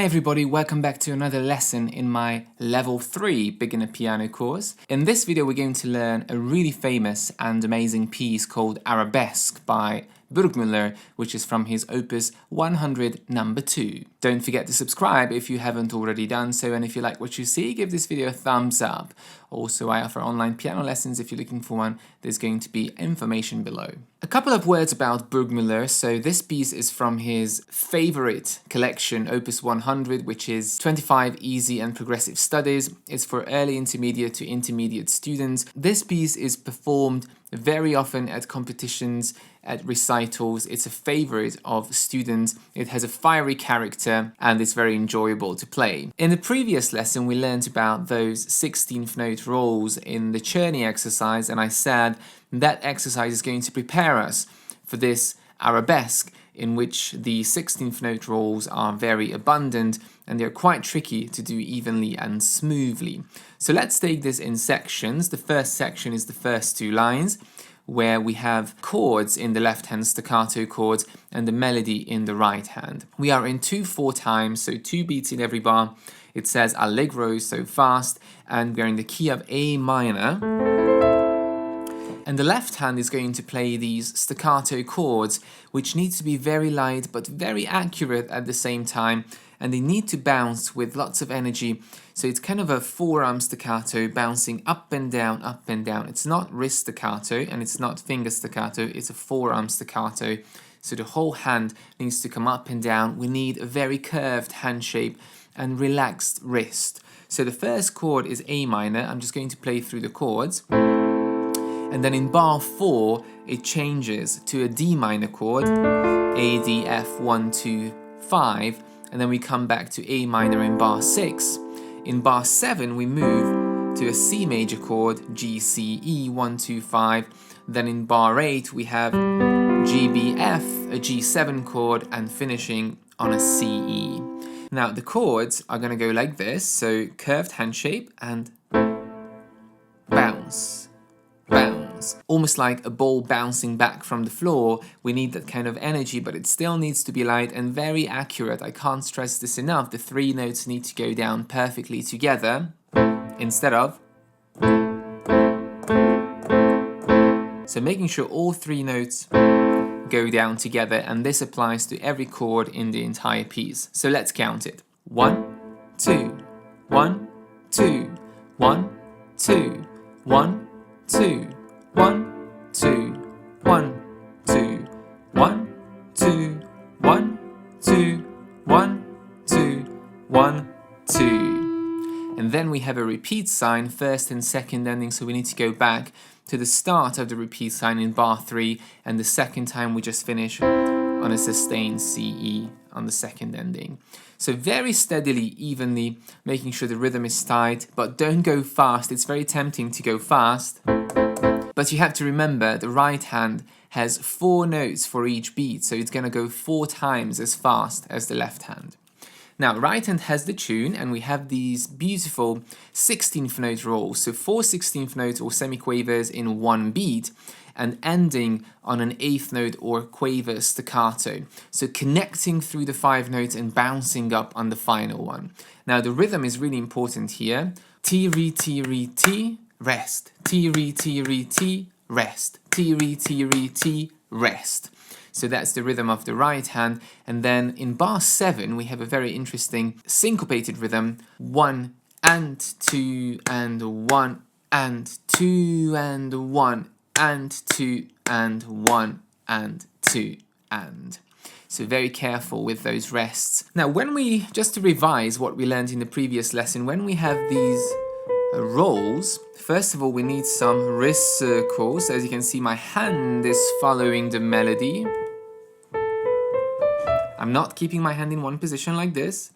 everybody, welcome back to another lesson in my Level 3 beginner piano course. In this video we're going to learn a really famous and amazing piece called Arabesque by Burgmuller, which is from his opus 100 number 2. Don't forget to subscribe if you haven't already done so, and if you like what you see, give this video a thumbs up. Also, I offer online piano lessons. If you're looking for one, there's going to be information below. A couple of words about Burgmuller. So this piece is from his favorite collection, opus 100, which is 25 easy and progressive studies. It's for early intermediate to intermediate students. This piece is performed very often at competitions, at recitals. It's a favorite of students. It has a fiery character and it's very enjoyable to play. In the previous lesson, we learned about those 16th note rolls in the Czerny exercise, and I said that exercise is going to prepare us for this arabesque, in which the 16th note rolls are very abundant and they're quite tricky to do evenly and smoothly. So let's take this in sections. The first section is the first two lines, where we have chords in the left hand, staccato chords, and the melody in the right hand. We are in 2/4 time, so 2 beats in every bar. It says allegro, so fast, and we're in the key of A minor. And the left hand is going to play these staccato chords, which need to be very light but very accurate at the same time, and they need to bounce with lots of energy. So it's kind of a forearm staccato bouncing up and down, up and down. It's not wrist staccato and it's not finger staccato, it's a forearm staccato. So the whole hand needs to come up and down. We need a very curved hand shape and relaxed wrist. So the first chord is A minor. I'm just going to play through the chords. And then in bar 4, it changes to a D minor chord, A, D, F, 1, 2, 5, and then we come back to A minor in bar 6. In bar 7, we move to a C major chord, G, C, E, 1, 2, 5. Then in bar 8, we have G, B, F, a G7 chord, and finishing on a C, E. Now, the chords are going to go like this, so curved hand shape and bounce. Bounce. Almost like a ball bouncing back from the floor. We need that kind of energy, but it still needs to be light and very accurate. I can't stress this enough. The 3 notes need to go down perfectly together instead of. So making sure all 3 notes go down together, and this applies to every chord in the entire piece. So let's count it. 1, 2, 1, 2, 1, 2, 1, 2, 1, 2, 1, 2, 1, 2, 1, 2, 1, 2, 1, 2. And then we have a repeat sign, first and second ending, so we need to go back to the start of the repeat sign in bar 3, and the second time we just finish on a sustained CE on the second ending. So very steadily, evenly, making sure the rhythm is tight, but don't go fast. It's very tempting to go fast, but you have to remember the right hand has 4 notes for each beat, so it's going to go 4 times as fast as the left hand. Now, right hand has the tune, and we have these beautiful 16th note rolls, so 4 16th notes or semiquavers in 1 beat, and ending on an 8th note or quaver staccato. So connecting through the 5 notes and bouncing up on the final one. Now, the rhythm is really important here. T, re, T, re, T, rest. T, re, T, re, T, rest. T, re, T, re, T, rest. So that's the rhythm of the right hand. And then in bar 7, we have a very interesting syncopated rhythm. 1 and 2 and 1 and 2 and 1 and 2 and 1 and 2 and. So very careful with those rests. Now, just to revise what we learned in the previous lesson, when we have these rolls, first of all, we need some wrist circles. As you can see, my hand is following the melody. I'm not keeping my hand in one position like this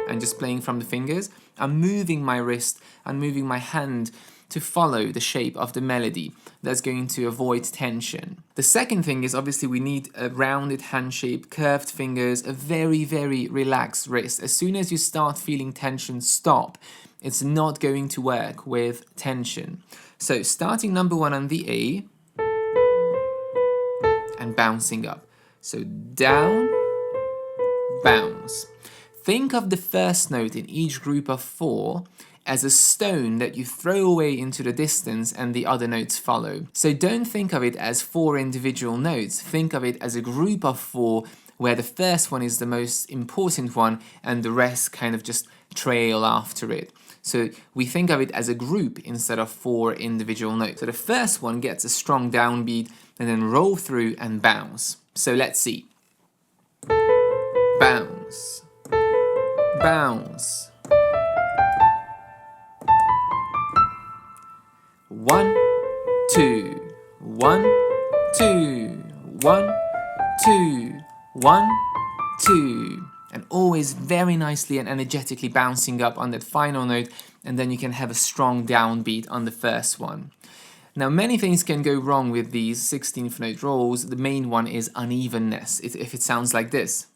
and just playing from the fingers. I'm moving my wrist and moving my hand to follow the shape of the melody. That's going to avoid tension. The second thing is, obviously, we need a rounded hand shape, curved fingers, a very, very relaxed wrist. As soon as you start feeling tension, stop. It's not going to work with tension. So starting number 1 on the A and bouncing up. So down, bounce. think of the first note in each group of 4 as a stone that you throw away into the distance and the other notes follow. So don't think of it as 4 individual notes, think of it as a group of 4 where the first one is the most important one and the rest kind of just trail after it. So we think of it as a group instead of 4 individual notes. So the first one gets a strong downbeat and then roll through and bounce. So let's see. Bounce, bounce. 1, 2, 1, 2, 1, 2, 1, 2. And always very nicely and energetically bouncing up on that final note, and then you can have a strong downbeat on the first one. Now, many things can go wrong with these 16th note rolls. The main one is unevenness, if it sounds like this.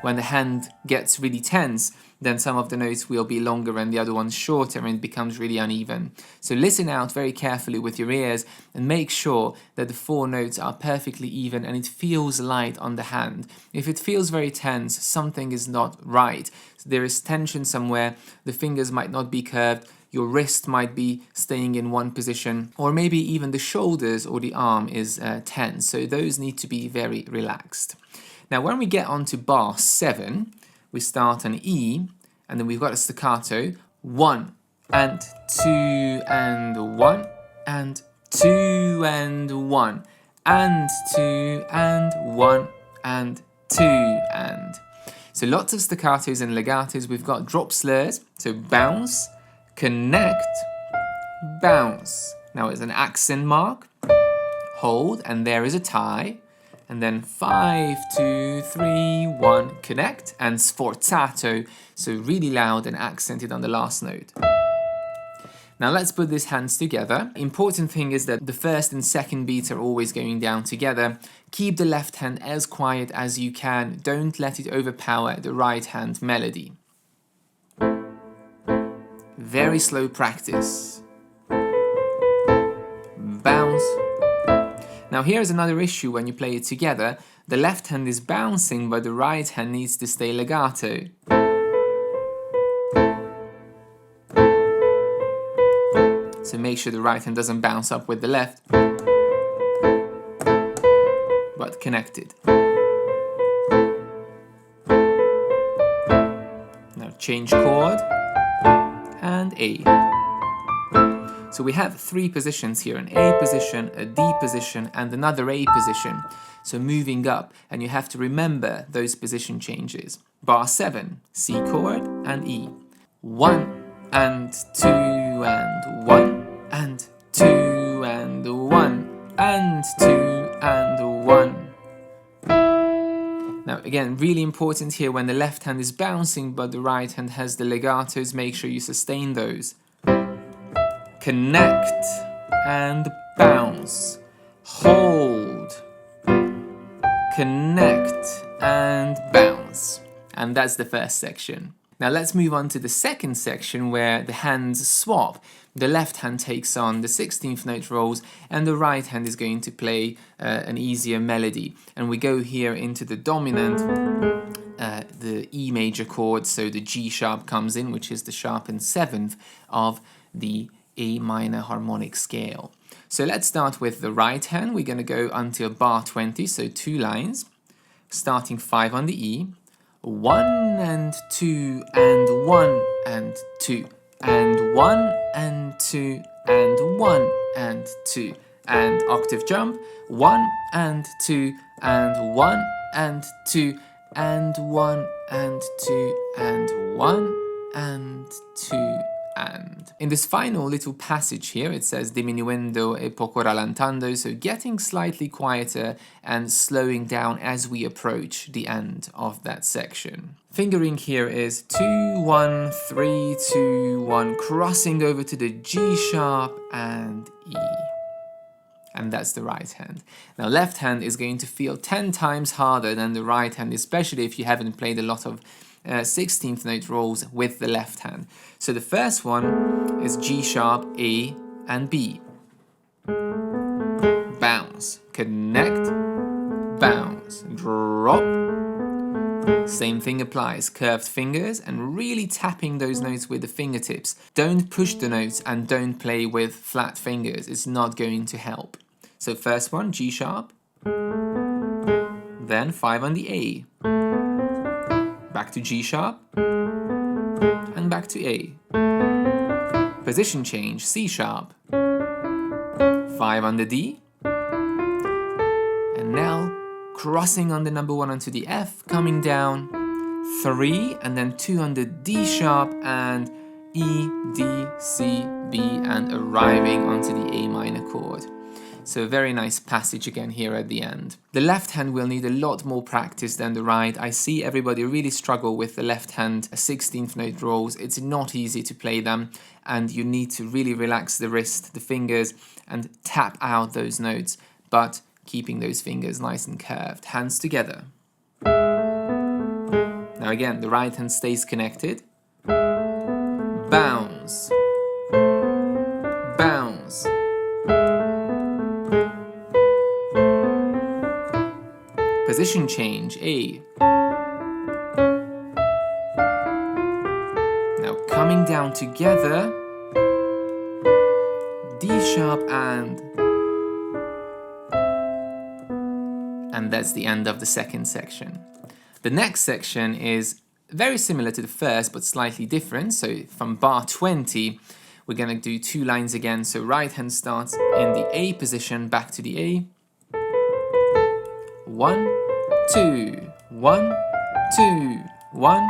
When the hand gets really tense, then some of the notes will be longer and the other ones shorter, and it becomes really uneven. So listen out very carefully with your ears and make sure that the 4 notes are perfectly even and it feels light on the hand. If it feels very tense, something is not right. So there is tension somewhere, the fingers might not be curved, your wrist might be staying in one position, or maybe even the shoulders or the arm is tense. So those need to be very relaxed. Now, when we get on to bar 7, we start on E, and then we've got a staccato, 1 and 2 and 1 and 2 and 1 and 2 and 1 and 2 and. So lots of staccatos and legatos. We've got drop slurs, so bounce, connect, bounce. Now it's an accent mark, hold, and there is a tie. And then 5, 2, 3, 1, connect, and sforzato, so really loud and accented on the last note. Now let's put these hands together. Important thing is that the first and second beats are always going down together. Keep the left hand as quiet as you can. Don't let it overpower the right hand melody. Very slow practice. Bounce. Now here's another issue when you play it together. The left hand is bouncing, but the right hand needs to stay legato. So make sure the right hand doesn't bounce up with the left, but connected. Now change chord and A. So we have 3 positions here, an A position, a D position, and another A position. So moving up, and you have to remember those position changes. Bar 7, C chord and E. 1 and 2 and 1 and 2 and 1 and 2 and 1. Now again, really important here when the left hand is bouncing but the right hand has the legatos, make sure you sustain those. Connect and bounce, hold, connect and bounce. And that's the first section. Now let's move on to the second section where the hands swap. The left hand takes on the 16th note rolls and the right hand is going to play an easier melody. And we go here into the dominant, the E major chord, so the G sharp comes in, which is the sharpened 7th of the A minor harmonic scale. So let's start with the right hand. We're going to go until bar 20, so 2 lines, starting 5 on the E, 1 and 2 and 1 and 2 and 1 and 2 and 1 and 2 and octave jump, 1 and 2 and 1 and 2 and 1 and 2 and 1 and 2 and. In this final little passage here, it says diminuendo e poco rallentando, so getting slightly quieter and slowing down as we approach the end of that section. Fingering here is 2, 1, 3, 2, 1, crossing over to the G sharp and E. And that's the right hand. Now left hand is going to feel 10 times harder than the right hand, especially if you haven't played a lot of 16th note rolls with the left hand. So the first one is G sharp, A and B. bounce, connect, bounce, drop. Same thing applies, curved fingers and really tapping those notes with the fingertips. Don't push the notes and don't play with flat fingers, it's not going to help. So first one, G sharp, then 5 on the A, back to G sharp, and back to A. Position change, C sharp, 5 on the D, and now crossing on the number 1 onto the F, coming down, 3, and then 2 on the D sharp, and E, D, C, B, and arriving onto the A minor chord. So a very nice passage again here at the end. The left hand will need a lot more practice than the right. I see everybody really struggle with the left hand 16th note rolls. It's not easy to play them, and you need to really relax the wrist, the fingers, and tap out those notes, but keeping those fingers nice and curved. Hands together. Now again, the right hand stays connected. Bounce. Bounce. Position change, A. Now coming down together, D sharp and that's the end of the second section. The next section is very similar to the first but slightly different. So from bar 20, we're going to do 2 lines again. So right hand starts in the A position, back to the A. 1, 2, 1, 2, 1.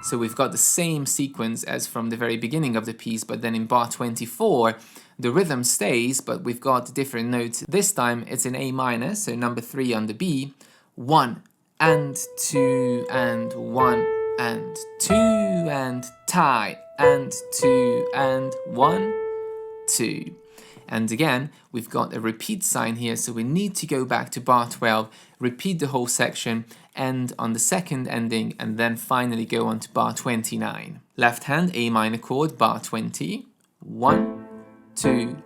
So we've got the same sequence as from the very beginning of the piece, but then in bar 24, the rhythm stays, but we've got different notes. This time it's in A minor, so number 3 on the B. 1 and 2 and 1 and 2 and tie and 2 and 1, 2. And again, we've got a repeat sign here, so we need to go back to bar 12, repeat the whole section, end on the second ending, and then finally go on to bar 29. Left hand, A minor chord, bar 20. 1, 2,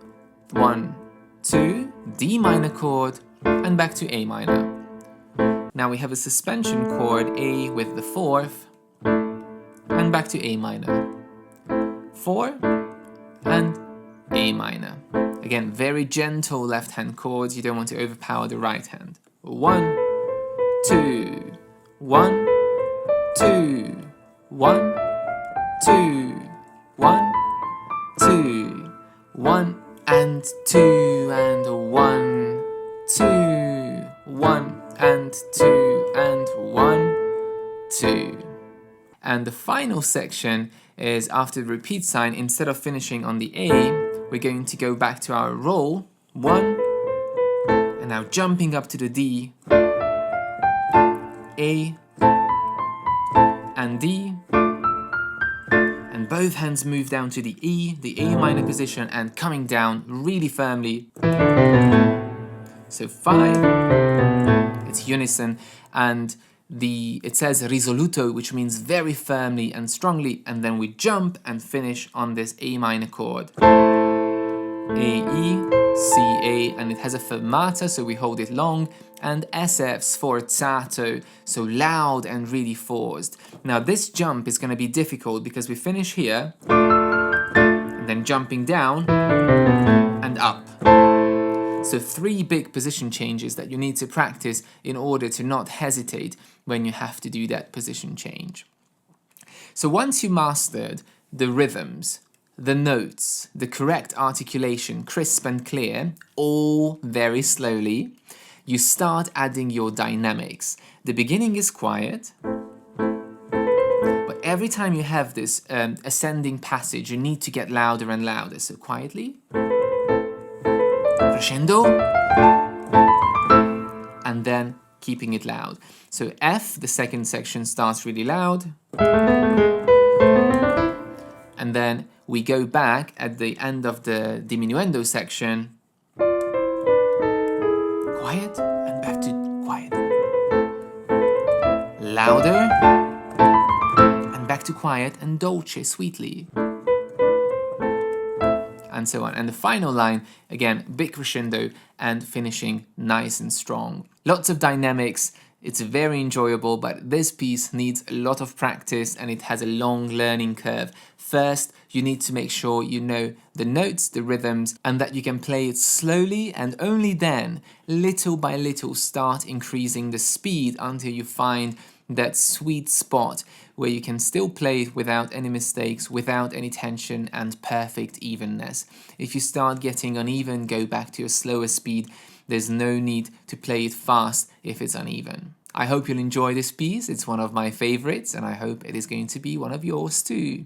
1, 2, D minor chord, and back to A minor. Now we have a suspension chord, A with the 4th, and back to A minor. 4, and A minor. Again, very gentle left hand chords, you don't want to overpower the right hand. 1, 2, 1, 2, 1, 2, 1, 2, 1, and 2, and 1, 2, 1, and 2, and 1, 2. And the final section is after the repeat sign, instead of finishing on the A, we're going to go back to our roll, 1, and now jumping up to the D, A, and D, and both hands move down to the E, the A minor position, and coming down really firmly. So 5, it's unison, and it says risoluto, which means very firmly and strongly, and then we jump and finish on this A minor chord. A, E, C, A, and it has a fermata, so we hold it long, and SF, sforzato, so loud and really forced. Now this jump is going to be difficult because we finish here, and then jumping down, and up. So 3 big position changes that you need to practice in order to not hesitate when you have to do that position change. So once you mastered the rhythms, the notes, the correct articulation, crisp and clear, all very slowly, you start adding your dynamics. The beginning is quiet, but every time you have this ascending passage, you need to get louder and louder. So quietly, crescendo, and then keeping it loud. So F, the second section, starts really loud, and then we go back at the end of the diminuendo section, quiet, and back to quiet. Louder, and back to quiet, and dolce, sweetly. and so on. And the final line, again, big crescendo and finishing nice and strong. Lots of dynamics. It's very enjoyable, but this piece needs a lot of practice and it has a long learning curve. First, you need to make sure you know the notes, the rhythms, and that you can play it slowly, and only then, little by little, start increasing the speed until you find that sweet spot where you can still play it without any mistakes, without any tension, and perfect evenness. If you start getting uneven, go back to your slower speed. There's no need to play it fast if it's uneven. I hope you'll enjoy this piece. It's one of my favorites, and I hope it is going to be one of yours too.